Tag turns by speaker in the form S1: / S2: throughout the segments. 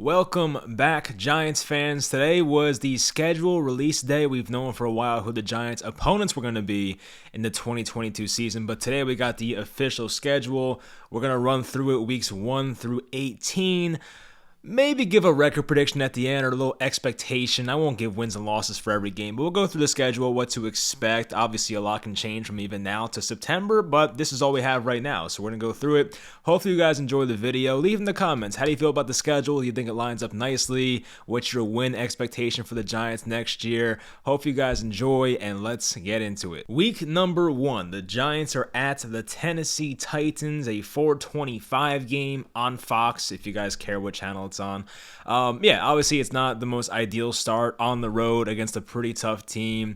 S1: Welcome back, Giants fans. Today was the schedule release day. We've known for a while who the Giants' opponents were going to be in the 2022 season, but today we got the official schedule. We're going to run through it weeks 1 through 18. Maybe give a record prediction at the end or a little expectation. I won't give wins and losses for every game, but we'll go through the schedule, what to expect. Obviously, a lot can change from even now to September, but this is all we have right now, so we're going to go through it. Hopefully, you guys enjoy the video. Leave in the comments, how do you feel about the schedule? Do you think it lines up nicely? What's your win expectation for the Giants next year? Hope you guys enjoy, and let's get into it. Week number 1, the Giants are at the Tennessee Titans, a 4:25 game on Fox, if you guys care what channel it's on. Obviously it's not the most ideal start on the road against a pretty tough team.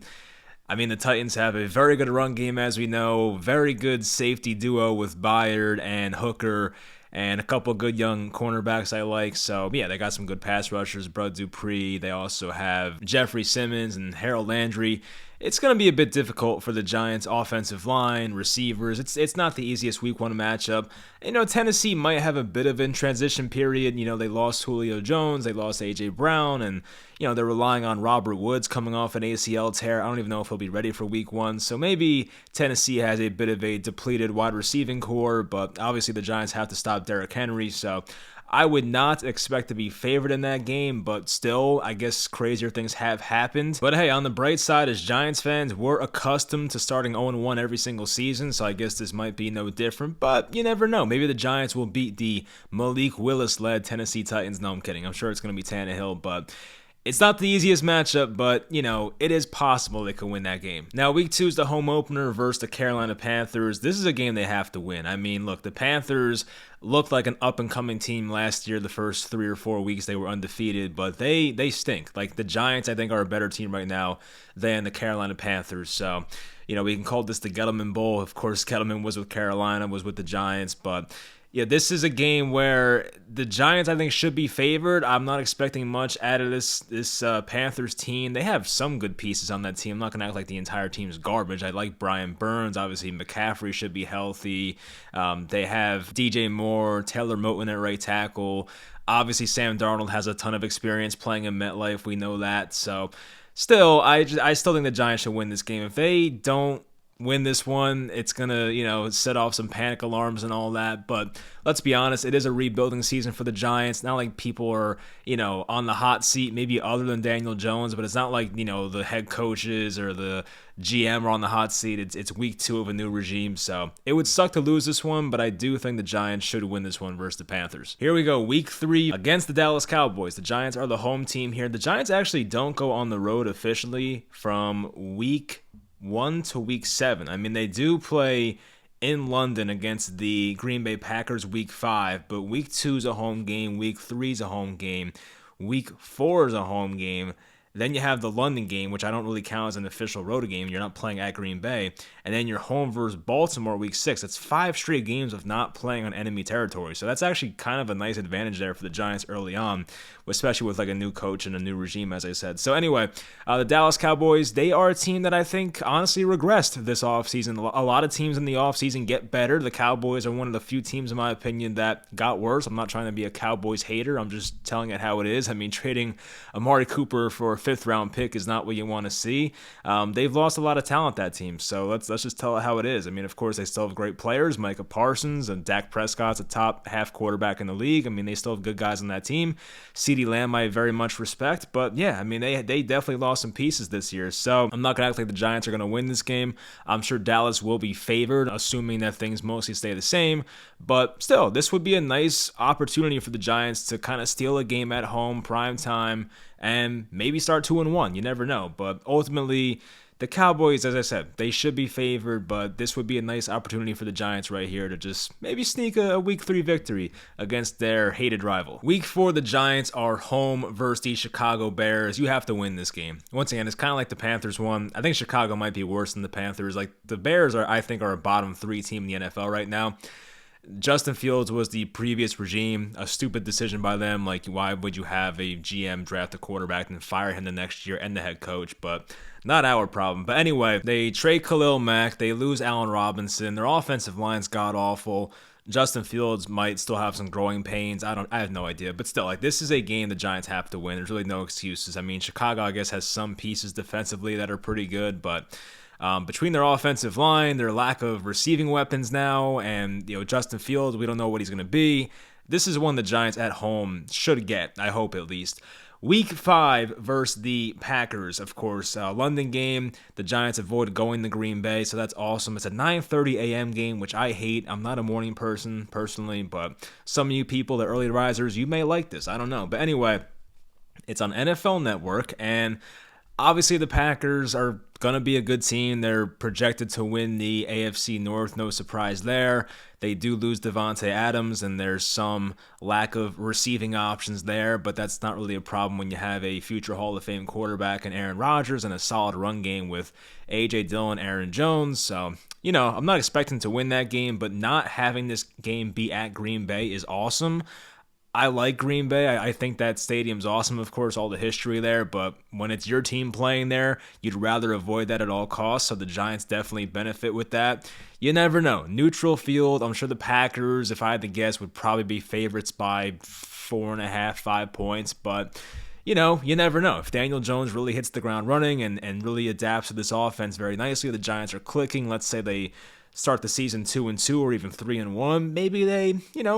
S1: I mean, the Titans have a very good run game, as we know, very good safety duo with Byard and Hooker, and a couple good young cornerbacks I like. So, yeah, they got some good pass rushers, Bud Dupree. They also have Jeffrey Simmons and Harold Landry. It's going to be a bit difficult for the Giants' offensive line, receivers. It's not the easiest week 1 matchup. Tennessee might have a bit of a transition period. They lost Julio Jones, they lost A.J. Brown, and, they're relying on Robert Woods coming off an ACL tear. I don't even know if he'll be ready for week 1. So maybe Tennessee has a bit of a depleted wide receiving core, but obviously the Giants have to stop Derrick Henry. So I would not expect to be favored in that game, but still, I guess crazier things have happened. But hey, on the bright side, as Giants fans, we're accustomed to starting 0-1 every single season, so I guess this might be no different, but you never know. Maybe the Giants will beat the Malik Willis-led Tennessee Titans. No, I'm kidding. I'm sure it's going to be Tannehill, but it's not the easiest matchup, but, it is possible they could win that game. Now, week 2 is the home opener versus the Carolina Panthers. This is a game they have to win. I mean, look, the Panthers looked like an up-and-coming team last year. The first 3 or 4 weeks, they were undefeated, but they stink. Like, the Giants, I think, are a better team right now than the Carolina Panthers. So, we can call this the Gettleman Bowl. Of course, Gettleman was with Carolina, was with the Giants, but yeah, this is a game where the Giants, I think, should be favored. I'm not expecting much out of this Panthers team. They have some good pieces on that team. I'm not going to act like the entire team's garbage. I like Brian Burns. Obviously, McCaffrey should be healthy. They have DJ Moore, Taylor Moton at right tackle. Obviously, Sam Darnold has a ton of experience playing in MetLife. We know that. So, still, I still think the Giants should win this game. If they don't win this one, it's gonna set off some panic alarms and all that, but let's be honest, it is a rebuilding season for the Giants. Not like people are on the hot seat, maybe other than Daniel Jones, but it's not like the head coaches or the GM are on the hot seat. It's week 2 of a new regime, so it would suck to lose this one, but I do think the Giants should win this one versus the Panthers. Here we go, week 3 against the Dallas Cowboys. The Giants are the home team here. The Giants actually don't go on the road officially from week 1 to week 7. I mean, they do play in London against the Green Bay Packers week 5, but week 2 is a home game, week 3 is a home game, week 4 is a home game. Then you have the London game, which I don't really count as an official road game. You're not playing at Green Bay. And then you're home versus Baltimore week 6. That's 5 straight games of not playing on enemy territory. So that's actually kind of a nice advantage there for the Giants early on, especially with like a new coach and a new regime, as I said. So anyway, the Dallas Cowboys, they are a team that I think honestly regressed this offseason. A lot of teams in the offseason get better. The Cowboys are one of the few teams, in my opinion, that got worse. I'm not trying to be a Cowboys hater. I'm just telling it how it is. I mean, trading Amari Cooper for a 5th-round pick is not what you want to see. They've lost a lot of talent, that team. So let's just tell it how it is. I mean, of course, they still have great players. Micah Parsons and Dak Prescott's a top half quarterback in the league. I mean, they still have good guys on that team. CeeDee Lamb I very much respect. But yeah, I mean, they definitely lost some pieces this year. So I'm not going to act like the Giants are going to win this game. I'm sure Dallas will be favored, assuming that things mostly stay the same. But still, this would be a nice opportunity for the Giants to kind of steal a game at home, prime time, and maybe start 2-1. You never know. But ultimately, the Cowboys, as I said, they should be favored, but this would be a nice opportunity for the Giants right here to just maybe sneak a week 3 victory against their hated rival. Week 4, the Giants are home versus the Chicago Bears. You have to win this game. Once again, it's kind of like the Panthers one. I think Chicago might be worse than the Panthers. Like, the Bears I think are a bottom 3 team in the NFL right now. Justin Fields was the previous regime, a stupid decision by them. Like, why would you have a GM draft a quarterback and fire him the next year and the head coach? But not our problem. But anyway, they trade Khalil Mack. They lose Allen Robinson. Their offensive line's god-awful. Justin Fields might still have some growing pains. I have no idea. But still, like, this is a game the Giants have to win. There's really no excuses. I mean, Chicago, I guess, has some pieces defensively that are pretty good, but between their offensive line, their lack of receiving weapons now, and Justin Fields, we don't know what he's going to be. This is one the Giants at home should get, I hope at least. Week 5 versus the Packers, of course. London game. The Giants avoid going to Green Bay, so that's awesome. It's a 9:30 a.m. game, which I hate. I'm not a morning person, personally, but some of you people, the early risers, you may like this. I don't know. But anyway, it's on NFL Network, and obviously the Packers are going to be a good team. They're projected to win the AFC North. No surprise there. They do lose Devontae Adams, and there's some lack of receiving options there, but that's not really a problem when you have a future Hall of Fame quarterback in Aaron Rodgers and a solid run game with A.J. Dillon, Aaron Jones. So, I'm not expecting to win that game, but not having this game be at Green Bay is awesome. I like Green Bay. I think that stadium's awesome, of course, all the history there, but when it's your team playing there, you'd rather avoid that at all costs, so the Giants definitely benefit with that. You never know. Neutral field, I'm sure the Packers, if I had to guess, would probably be favorites by 4.5, 5 points, but you never know. If Daniel Jones really hits the ground running and really adapts to this offense very nicely, the Giants are clicking. Let's say they start the season 2-2 or even 3-1. Maybe they,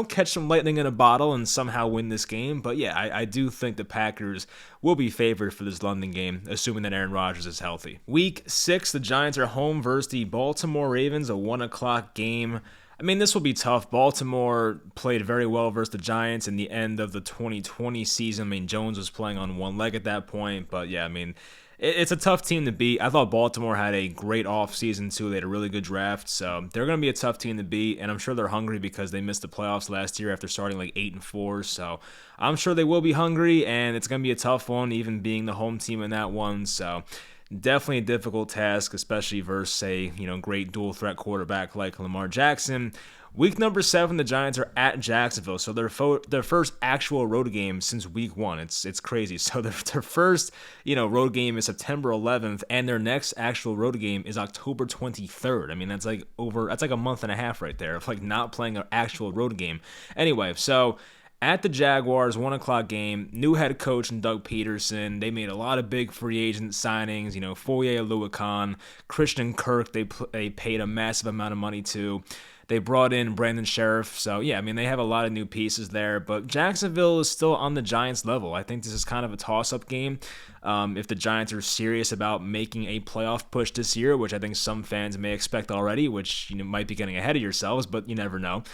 S1: catch some lightning in a bottle and somehow win this game. But yeah, I do think the Packers will be favored for this London game, assuming that Aaron Rodgers is healthy. Week 6, the Giants are home versus the Baltimore Ravens, a 1 o'clock game. I mean, this will be tough. Baltimore played very well versus the Giants in the end of the 2020 season. I mean, Jones was playing on one leg at that point. But yeah, I mean, it's a tough team to beat. I thought Baltimore had a great offseason, too. They had a really good draft. So they're going to be a tough team to beat. And I'm sure they're hungry because they missed the playoffs last year after starting like 8-4. So I'm sure they will be hungry. And it's going to be a tough one, even being the home team in that one. So definitely a difficult task, especially versus a great dual threat quarterback like Lamar Jackson. Week number 7, the Giants are at Jacksonville, so their first actual road game since week 1. It's crazy. So their first road game is September 11th, and their next actual road game is October 23rd. I mean, that's like a month and a half right there of like not playing an actual road game. Anyway, so at the Jaguars, 1 o'clock game, new head coach and Doug Peterson. They made a lot of big free agent signings. Foye Oluokun, Christian Kirk. They paid a massive amount of money to. They brought in Brandon Sheriff. So, yeah, I mean, they have a lot of new pieces there. But Jacksonville is still on the Giants' level. I think this is kind of a toss-up game. If the Giants are serious about making a playoff push this year, which I think some fans may expect already, which might be getting ahead of yourselves, but you never know.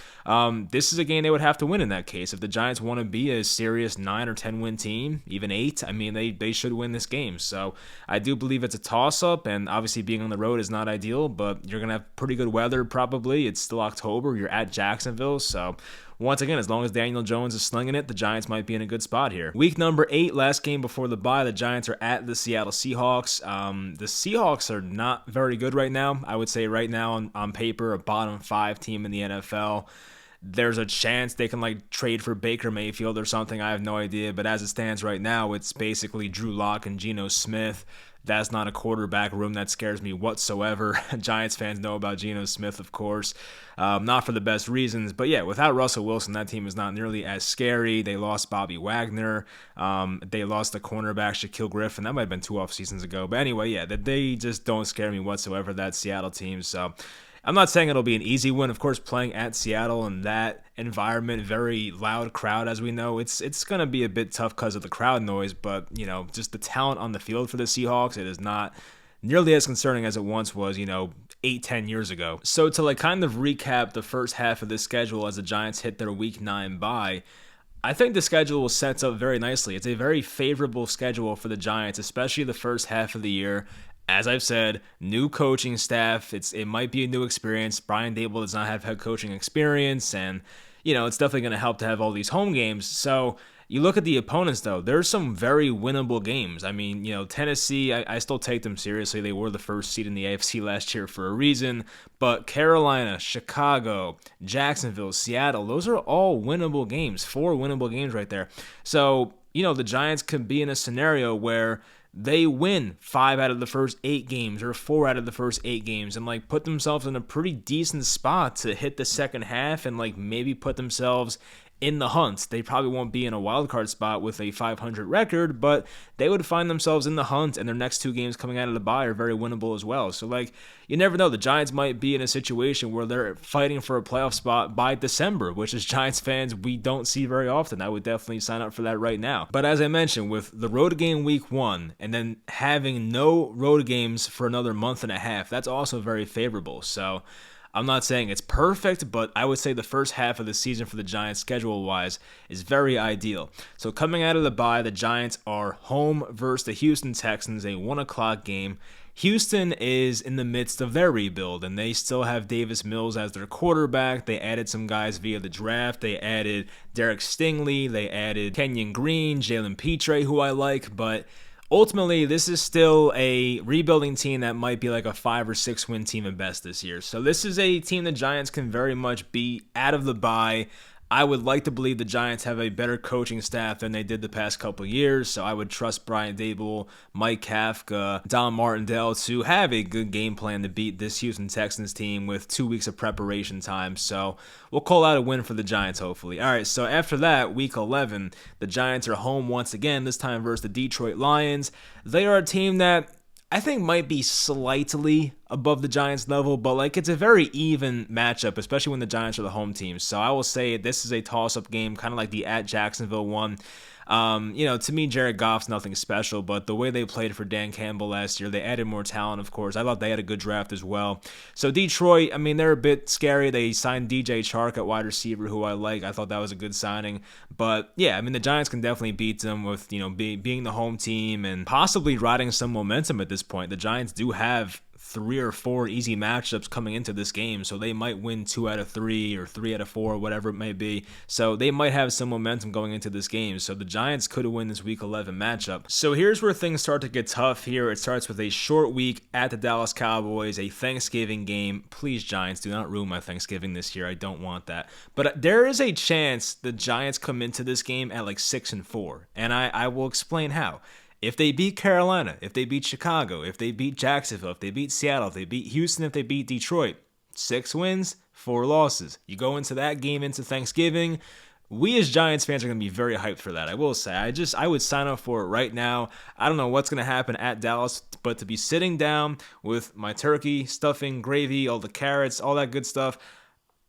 S1: This is a game they would have to win in that case. If the Giants want to be a serious 9 or 10 win team, even 8, I mean, they should win this game. So I do believe it's a toss-up, and obviously being on the road is not ideal, but you're going to have pretty good weather probably. It's still October. You're at Jacksonville, so once again, as long as Daniel Jones is slinging it, the Giants might be in a good spot here. Week number 8, last game before the bye, the Giants are at the Seattle Seahawks. The Seahawks are not very good right now. I would say right now on paper, a bottom 5 team in the NFL. There's a chance they can trade for Baker Mayfield or something. I have no idea. But as it stands right now, it's basically Drew Lock and Geno Smith. That's not a quarterback room that scares me whatsoever. Giants fans know about Geno Smith, of course. Not for the best reasons. But yeah, without Russell Wilson, that team is not nearly as scary. They lost Bobby Wagner. They lost the cornerback Shaquille Griffin. That might have been 2 off seasons ago. But anyway, yeah, they just don't scare me whatsoever, that Seattle team. So I'm not saying it'll be an easy win. Of course, playing at Seattle and that environment, very loud crowd, as we know, it's going to be a bit tough because of the crowd noise. But, just the talent on the field for the Seahawks, it is not nearly as concerning as it once was, 8-10 years ago. So to kind of recap the first half of this schedule as the Giants hit their Week 9 bye, I think the schedule sets up very nicely. It's a very favorable schedule for the Giants, especially the first half of the year. As I've said, new coaching staff. It might be a new experience. Brian Daboll does not have head coaching experience, and it's definitely going to help to have all these home games. So you look at the opponents, though. There's some very winnable games. I mean, Tennessee, I still take them seriously. They were the first seed in the AFC last year for a reason. But Carolina, Chicago, Jacksonville, Seattle, those are all winnable games. 4 winnable games right there. So, the Giants could be in a scenario where they win 5 out of the first 8 games or 4 out of the first 8 games and like put themselves in a pretty decent spot to hit the second half and like maybe put themselves in the hunt. They probably won't be in a wild card spot with a 500 record, but they would find themselves in the hunt, and their next 2 games coming out of the bye are very winnable as well. So like, you never know, the Giants might be in a situation where they're fighting for a playoff spot by December, which as Giants fans we don't see very often. I would definitely sign up for that right now. But as I mentioned, with the road game week 1 and then having no road games for another month and a half, that's also very favorable. So I'm not saying it's perfect, but I would say the first half of the season for the Giants schedule-wise is very ideal. So coming out of the bye, the Giants are home versus the Houston Texans, a 1 o'clock game. Houston is in the midst of their rebuild, and they still have Davis Mills as their quarterback. They added some guys via the draft. They added Derek Stingley. They added Kenyon Green, Jalen Petre, who I like, but ultimately, this is still a rebuilding team that might be like a 5 or 6 win team at best this year. So this is a team the Giants can very much beat out of the bye. I would like to believe the Giants have a better coaching staff than they did the past couple years, so I would trust Brian Daboll, Mike Kafka, Don Martindale to have a good game plan to beat this Houston Texans team with 2 weeks of preparation time. So we'll call out a win for the Giants, hopefully. All right, so after that, week 11, the Giants are home once again, this time versus the Detroit Lions. They are a team that I think might be slightly above the Giants level, but like it's a very even matchup, especially when the Giants are the home team. So I will say this is a toss-up game, kind of like the at Jacksonville one. To me, Jared Goff's nothing special, but the way they played for Dan Campbell last year, they added more talent, of course. I thought they had a good draft as well. So Detroit, I mean, they're a bit scary. They signed DJ Chark at wide receiver, who I like. I thought that was a good signing. But yeah, I mean, the Giants can definitely beat them with, being the home team and possibly riding some momentum at this point. The Giants do have 3 or 4 easy matchups coming into this game, so they might win 2 out of 3 or 3 out of 4, whatever it may be. So they might have some momentum going into this game. So the Giants could win this Week 11 matchup. So here's where things start to get tough here. It starts with a short week at the Dallas Cowboys, a Thanksgiving game. Please, Giants, do not ruin my Thanksgiving this year. I don't want that. But there is a chance the Giants come into this game at like 6-4, and I will explain how. If they beat Carolina, if they beat Chicago, if they beat Jacksonville, if they beat Seattle, if they beat Houston, if they beat Detroit, 6 wins, 4 losses. You go into that game into Thanksgiving, we as Giants fans are going to be very hyped for that. I will say, I would sign up for it right now. I don't know what's going to happen at Dallas, but to be sitting down with my turkey, stuffing, gravy, all the carrots, all that good stuff,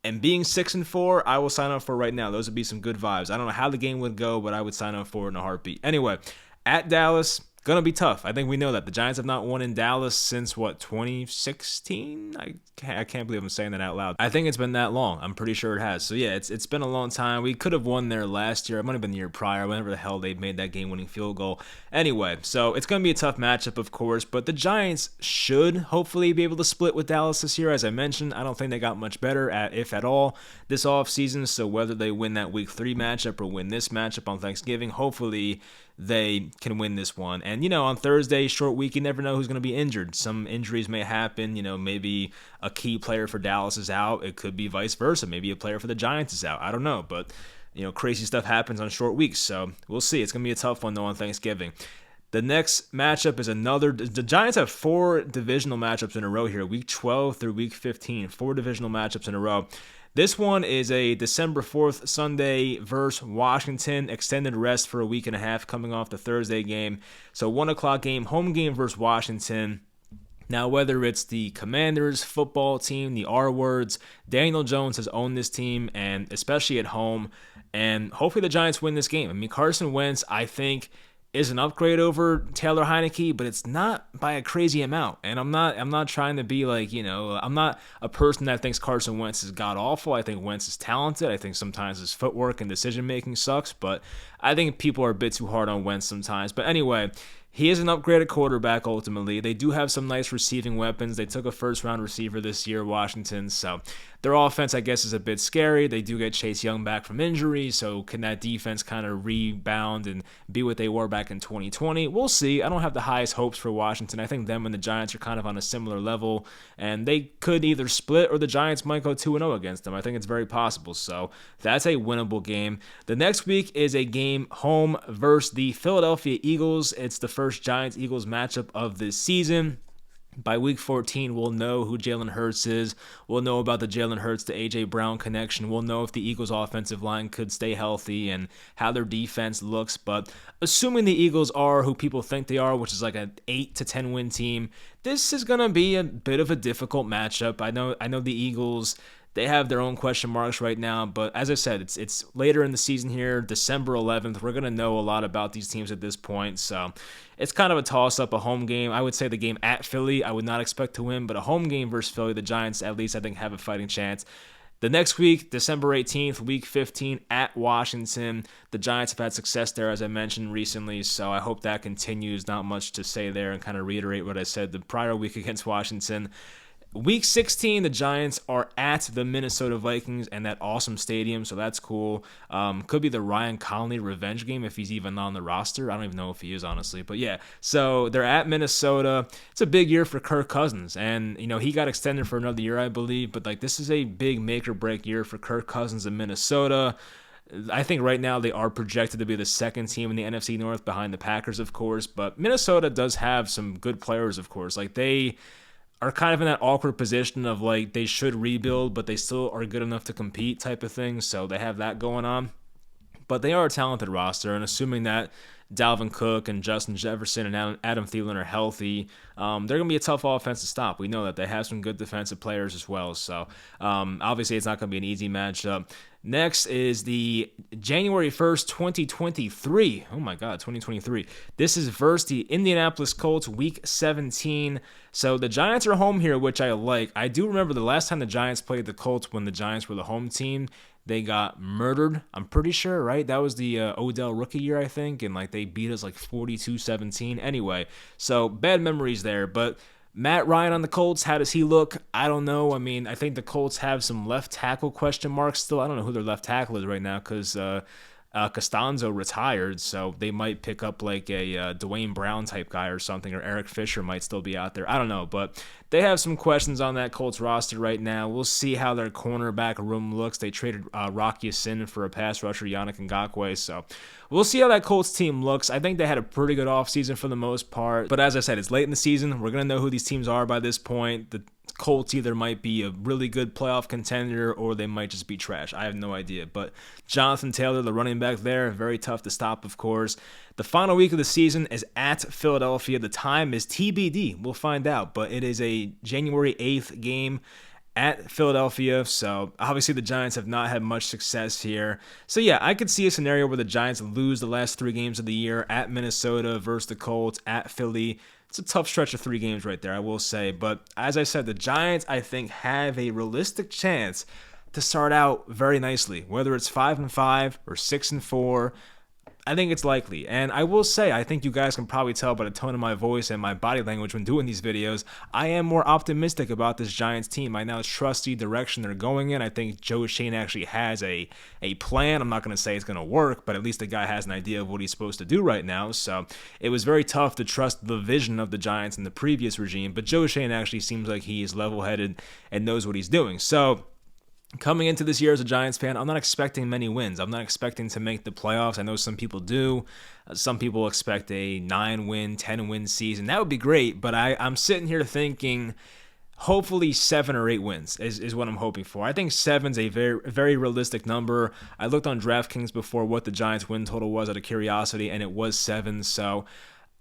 S1: and being 6-4, I will sign up for right now. Those would be some good vibes. I don't know how the game would go, but I would sign up for it in a heartbeat. Anyway, at Dallas, gonna be tough. I think we know that. The Giants have not won in Dallas since, 2016? I can't believe I'm saying that out loud. I think it's been that long. I'm pretty sure it has. So yeah, it's been a long time. We could have won there last year. It might have been the year prior, whenever the hell they made that game-winning field goal. Anyway, so it's gonna be a tough matchup, of course, but the Giants should hopefully be able to split with Dallas this year. As I mentioned, I don't think they got much better, if at all, this offseason. So whether they win that Week 3 matchup or win this matchup on Thanksgiving, hopefully they can win this one. And, on Thursday, short week, you never know who's going to be injured. Some injuries may happen. Maybe a key player for Dallas is out. It could be vice versa. Maybe a player for the Giants is out. I don't know. But, crazy stuff happens on short weeks. So we'll see. It's going to be a tough one, though, on Thanksgiving. The next matchup is the Giants have 4 divisional matchups in a row here, week 12 through week 15, 4 divisional matchups in a row. This one is a December 4th Sunday versus Washington, extended rest for a week and a half coming off the Thursday game. So 1 o'clock game, home game versus Washington. Now, whether it's the Commanders football team, the R words, Daniel Jones has owned this team, and especially at home, and hopefully the Giants win this game. I mean, Carson Wentz, I think, is an upgrade over Taylor Heineke, but it's not by a crazy amount. And I'm not trying to be like, I'm not a person that thinks Carson Wentz is god-awful. I think Wentz is talented. I think sometimes his footwork and decision-making sucks, but I think people are a bit too hard on Wentz sometimes. But anyway, he is an upgraded quarterback ultimately. They do have some nice receiving weapons. They took a first-round receiver this year, Washington, so their offense, I guess, is a bit scary. They do get Chase Young back from injury, so can that defense kind of rebound and be what they were back in 2020? We'll see. I don't have the highest hopes for Washington. I think them and the Giants are kind of on a similar level, and they could either split or the Giants might go 2-0 against them. I think it's very possible, so that's a winnable game. The next week is a game home versus the Philadelphia Eagles. It's the first first Giants-Eagles matchup of this season. By week 14, we'll know who Jalen Hurts is. We'll know about the Jalen Hurts to A.J. Brown connection. We'll know if the Eagles' offensive line could stay healthy and how their defense looks. But assuming the Eagles are who people think they are, which is like an 8 to 10 win team, this is going to be a bit of a difficult matchup. I know the Eagles, they have their own question marks right now, but as I said, it's later in the season here, December 11th. We're going to know a lot about these teams at this point, so it's kind of a toss-up, a home game. I would say the game at Philly, I would not expect to win, but a home game versus Philly, the Giants at least I think have a fighting chance. The next week, December 18th, week 15 at Washington. The Giants have had success there, as I mentioned recently, so I hope that continues. Not much to say there, and kind of reiterate what I said the prior week against Washington. Week 16, the Giants are at the Minnesota Vikings and that awesome stadium, so that's cool. Could be the Ryan Connolly revenge game if he's even on the roster. I don't even know if he is, honestly. But yeah, so they're at Minnesota. It's a big year for Kirk Cousins, and he got extended for another year, I believe. But this is a big make-or-break year for Kirk Cousins in Minnesota. I think right now they are projected to be the second team in the NFC North behind the Packers, of course. But Minnesota does have some good players, of course. They are kind of in that awkward position of they should rebuild, but they still are good enough to compete type of thing. So they have that going on. But they are a talented roster, and assuming that Dalvin Cook and Justin Jefferson and Adam Thielen are healthy, they're going to be a tough offense to stop. We know that they have some good defensive players as well. So obviously it's not going to be an easy matchup. Next is the January 1st, 2023. Oh my God, 2023. This is versus the Indianapolis Colts, week 17. So the Giants are home here, which I like. I do remember the last time the Giants played the Colts when the Giants were the home team, they got murdered, I'm pretty sure, right? That was the Odell rookie year, I think, and they beat us 42-17. Anyway, so bad memories there, but Matt Ryan on the Colts, how does he look? I don't know. I mean, I think the Colts have some left tackle question marks still. I don't know who their left tackle is right now because Costanzo retired, so they might pick up a Dwayne Brown type guy or something, or Eric Fisher might still be out there. I don't know, but they have some questions on that Colts roster right now. We'll see how their cornerback room looks. They traded Rock Ya-Sin for a pass rusher, Yannick Ngakoue, so we'll see how that Colts team looks. I think they had a pretty good offseason for the most part, but as I said, it's late in the season. We're going to know who these teams are by this point. The Colts either might be a really good playoff contender or they might just be trash. I have no idea. But Jonathan Taylor, the running back there, very tough to stop, of course. The final week of the season is at Philadelphia. The time is TBD. We'll find out. But it is a January 8th game at Philadelphia. So obviously the Giants have not had much success here. So yeah, I could see a scenario where the Giants lose the last 3 games of the year at Minnesota versus the Colts, at Philly. It's a tough stretch of 3 games right there, I will say. But as I said, the Giants, I think, have a realistic chance to start out very nicely. Whether it's 5-5 or 6-4, I think it's likely. And I will say, I think you guys can probably tell by the tone of my voice and my body language when doing these videos, I am more optimistic about this Giants team. I now trust the direction they're going in. I think Joe Shane actually has a plan. I'm not going to say it's going to work, but at least the guy has an idea of what he's supposed to do right now. So it was very tough to trust the vision of the Giants in the previous regime, but Joe Shane actually seems like he is level-headed and knows what he's doing. So coming into this year as a Giants fan, I'm not expecting many wins. I'm not expecting to make the playoffs. I know some people do. Some people expect a 9-win, 10-win season. That would be great, but I'm sitting here thinking hopefully 7 or 8 wins is what I'm hoping for. I think 7's a very, very realistic number. I looked on DraftKings before what the Giants win total was out of curiosity, and it was 7. So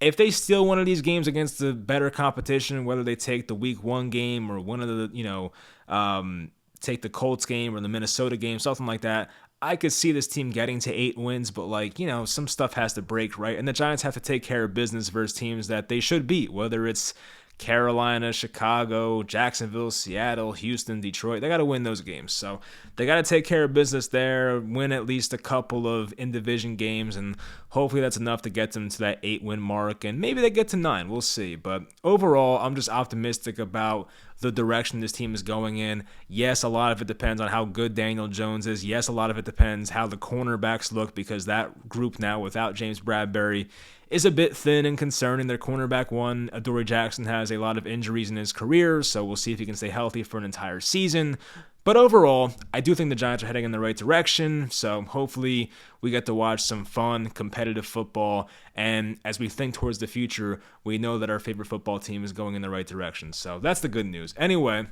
S1: if they steal one of these games against the better competition, whether they take the Week 1 game or one of the, take the Colts game or the Minnesota game, something like that, I could see this team getting to 8 wins, but some stuff has to break, right? And the Giants have to take care of business versus teams that they should beat, whether it's Carolina, Chicago, Jacksonville, Seattle, Houston, Detroit. They got to win those games. So they got to take care of business there, win at least a couple of in-division games, and hopefully that's enough to get them to that 8-win mark, and maybe they get to 9. We'll see. But overall, I'm just optimistic about the direction this team is going in. Yes, a lot of it depends on how good Daniel Jones is. Yes, a lot of it depends how the cornerbacks look, because that group now without James Bradbury is a bit thin and concerning. Their cornerback one, Adoree Jackson, has a lot of injuries in his career, so we'll see if he can stay healthy for an entire season. But overall, I do think the Giants are heading in the right direction, so hopefully we get to watch some fun, competitive football, and as we think towards the future, we know that our favorite football team is going in the right direction. So that's the good news. Anyway,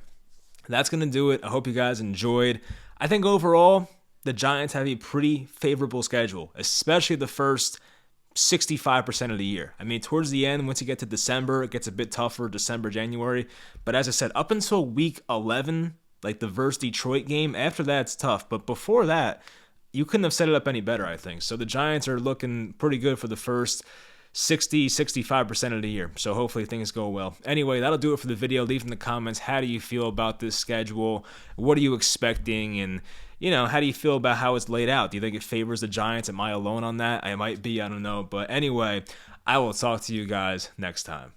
S1: that's going to do it. I hope you guys enjoyed. I think overall, the Giants have a pretty favorable schedule, especially the first 65% of the year. I mean, towards the end, once you get to December, it gets a bit tougher, December, January. But as I said, up until week 11, like the versus Detroit game, after that, it's tough. But before that, you couldn't have set it up any better, I think. So the Giants are looking pretty good for the first 65% of the year. So hopefully things go well. Anyway, that'll do it for the video. Leave in the comments, how do you feel about this schedule? What are you expecting? And, how do you feel about how it's laid out? Do you think it favors the Giants? Am I alone on that? I might be, I don't know. But anyway, I will talk to you guys next time.